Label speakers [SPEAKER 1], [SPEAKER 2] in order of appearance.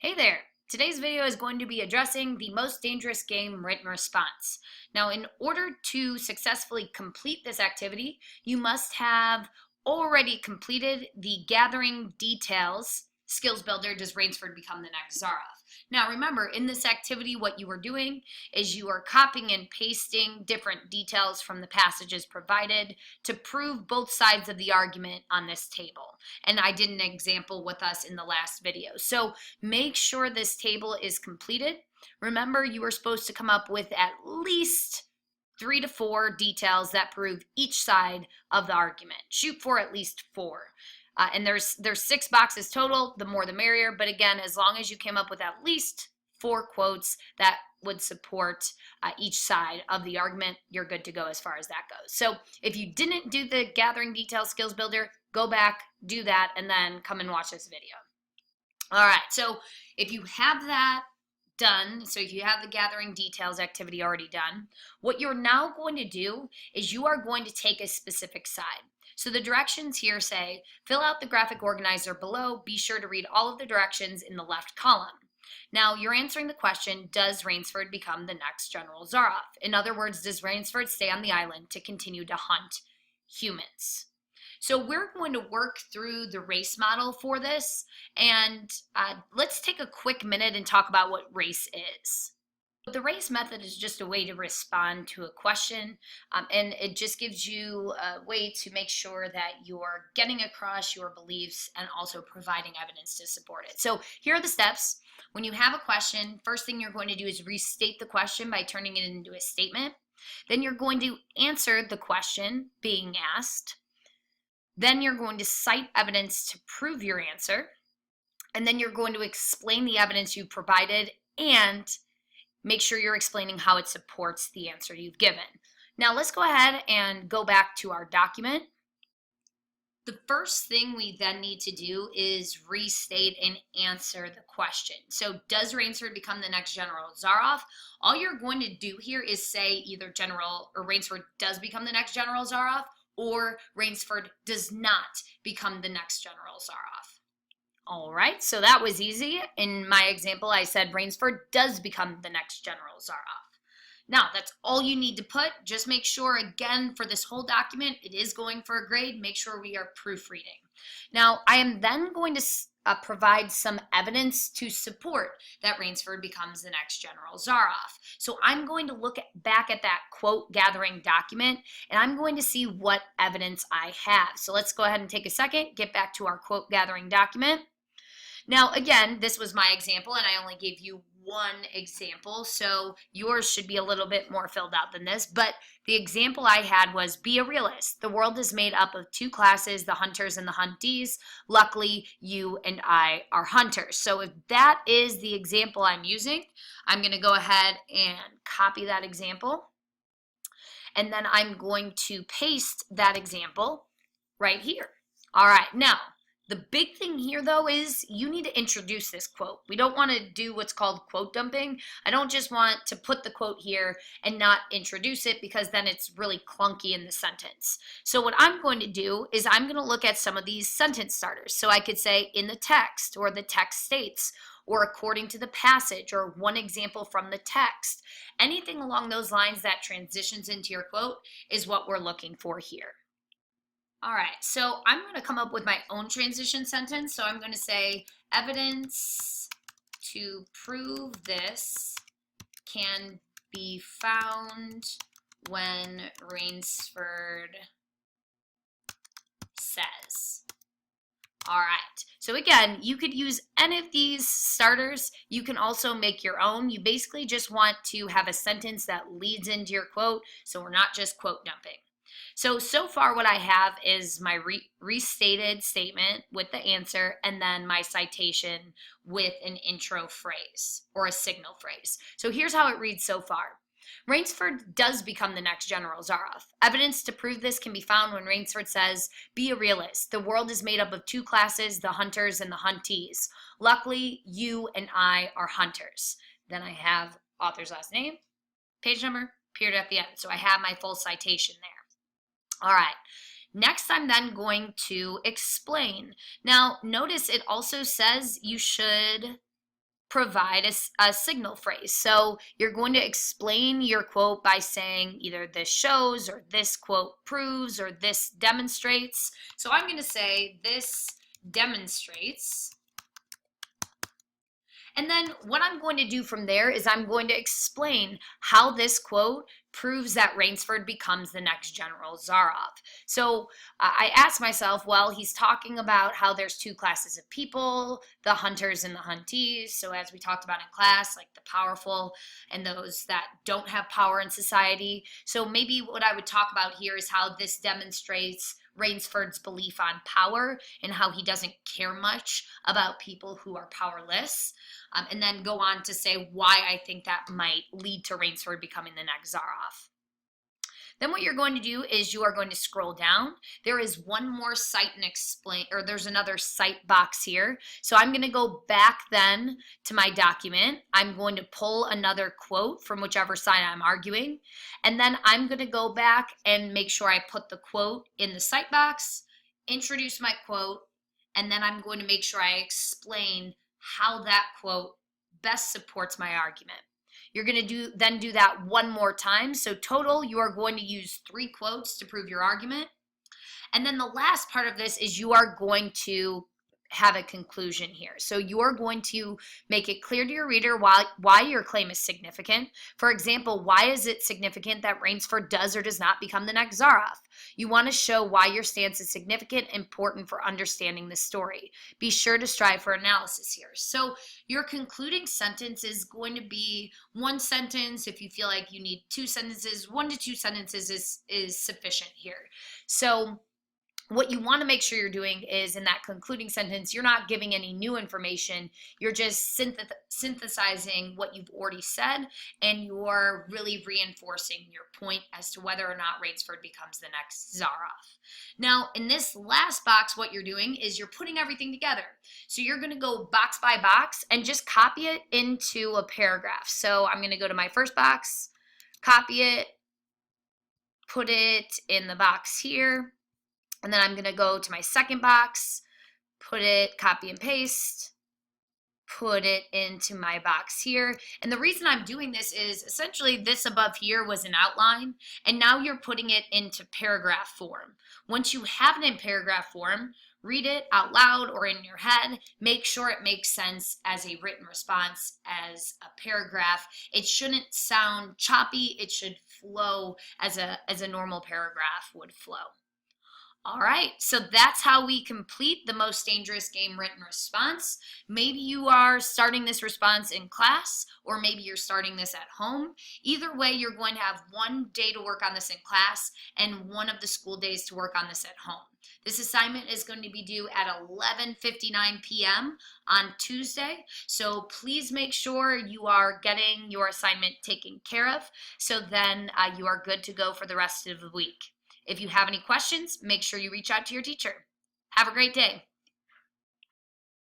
[SPEAKER 1] Hey there! Today's video is going to be addressing the most dangerous game written response. Now, in order to successfully complete this activity, you must have already completed the gathering details skills builder. Does Rainsford become the next Zaroff? Now, remember, in this activity, what you are doing is you are copying and pasting different details from the passages provided to prove both sides of the argument on this table. And I did an example with us in the last video. So make sure this table is completed. Remember, you are supposed to come up with at least 3 to 4 details that prove each side of the argument. Shoot for at least 4. And there's 6 boxes total. The more the merrier. But again, as long as you came up with at least 4 quotes that would support each side of the argument, you're good to go as far as that goes. So if you didn't do the gathering details skills builder, go back, do that, and then come and watch this video. All right, so if you have that done, so if you have the gathering details activity already done, what you're now going to do is you are going to take a specific side. So the directions here say, fill out the graphic organizer below. Be sure to read all of the directions in the left column. Now, you're answering the question, does Rainsford become the next General Zaroff? In other words, does Rainsford stay on the island to continue to hunt humans? So we're going to work through the race model for this, and let's take a quick minute and talk about what race is. The race method is just a way to respond to a question, and it just gives you a way to make sure that you're getting across your beliefs and also providing evidence to support it. So here are the steps. When you have a question, first thing you're going to do is restate the question by turning it into a statement. Then you're going to answer the question being asked. Then you're going to cite evidence to prove your answer. And then you're going to explain the evidence you've provided and make sure you're explaining how it supports the answer you've given. Now let's go ahead and go back to our document. The first thing we then need to do is restate and answer the question. So does Rainsford become the next General Zaroff? All you're going to do here is say either General or Rainsford does become the next General Zaroff, or Rainsford does not become the next General Zaroff. All right, so that was easy. In my example, I said Rainsford does become the next General Zaroff. Now, that's all you need to put. Just make sure, again, for this whole document, it is going for a grade. Make sure we are proofreading. Now, I am then going to provide some evidence to support that Rainsford becomes the next General Zaroff. So I'm going to look back at that quote gathering document, and I'm going to see what evidence I have. So let's go ahead and take a second, get back to our quote gathering document. Now, again, this was my example, and I only gave you one example, so yours should be a little bit more filled out than this, but the example I had was, be a realist. The world is made up of 2 classes, the hunters and the huntees. Luckily, you and I are hunters. So if that is the example I'm using, I'm going to go ahead and copy that example, and then I'm going to paste that example right here. All right, now, the big thing here, though, is you need to introduce this quote. We don't want to do what's called quote dumping. I don't just want to put the quote here and not introduce it, because then it's really clunky in the sentence. So what I'm going to do is I'm going to look at some of these sentence starters. So I could say in the text, or the text states, or according to the passage, or one example from the text. Anything along those lines that transitions into your quote is what we're looking for here. All right, so I'm going to come up with my own transition sentence. So I'm going to say, evidence to prove this can be found when Rainsford says. All right, so again, you could use any of these starters. You can also make your own. You basically just want to have a sentence that leads into your quote, so we're not just quote dumping. So far what I have is my restated statement with the answer, and then my citation with an intro phrase or a signal phrase. So here's how it reads so far. Rainsford does become the next General Zaroff. Evidence to prove this can be found when Rainsford says, be a realist. The world is made up of 2 classes, the hunters and the huntees. Luckily, you and I are hunters. Then I have author's last name, page number, period at the end. So I have my full citation there. All right, next I'm then going to explain. Now, notice it also says you should provide a signal phrase. So you're going to explain your quote by saying either this shows or this quote proves or this demonstrates. So I'm going to say this demonstrates. And then what I'm going to do from there is I'm going to explain how this quote proves that Rainsford becomes the next General Zaroff. So I asked myself, well, he's talking about how there's two classes of people, the hunters and the huntees. So as we talked about in class, like the powerful and those that don't have power in society. So maybe what I would talk about here is how this demonstrates Rainsford's belief on power and how he doesn't care much about people who are powerless. And then go on to say why I think that might lead to Rainsford becoming the next Zaroff. Then what you're going to do is you are going to scroll down. There is one more cite and explain, or there's another cite box here. So I'm going to go back then to my document. I'm going to pull another quote from whichever side I'm arguing. And then I'm going to go back and make sure I put the quote in the cite box, introduce my quote, and then I'm going to make sure I explain how that quote best supports my argument. You're going to do that one more time. So total, you are going to use 3 quotes to prove your argument. And then the last part of this is you are going to have a conclusion here. So you're going to make it clear to your reader why your claim is significant. For example, why is it significant that Rainsford does or does not become the next Zaroff? You want to show why your stance is significant, important for understanding the story. Be sure to strive for analysis here. So your concluding sentence is going to be one sentence. If you feel like you need 2 sentences, 1 to 2 sentences is sufficient here. So what you want to make sure you're doing is in that concluding sentence, you're not giving any new information. You're just synthesizing what you've already said, and you're really reinforcing your point as to whether or not Rainsford becomes the next Zaroff. Now, in this last box, what you're doing is you're putting everything together. So you're going to go box by box and just copy it into a paragraph. So I'm going to go to my first box, copy it, put it in the box here. And then I'm going to go to my second box, put it, copy and paste, put it into my box here. And the reason I'm doing this is essentially this above here was an outline, and now you're putting it into paragraph form. Once you have it in paragraph form, read it out loud or in your head. Make sure it makes sense as a written response, as a paragraph. It shouldn't sound choppy. It should flow as a normal paragraph would flow. All right, so that's how we complete the most dangerous game written response. Maybe you are starting this response in class, or maybe you're starting this at home. Either way, you're going to have 1 day to work on this in class and 1 of the school days to work on this at home. This assignment is going to be due at 11:59 p.m. on Tuesday, so please make sure you are getting your assignment taken care of, so then you are good to go for the rest of the week. If you have any questions, make sure you reach out to your teacher. Have a great day.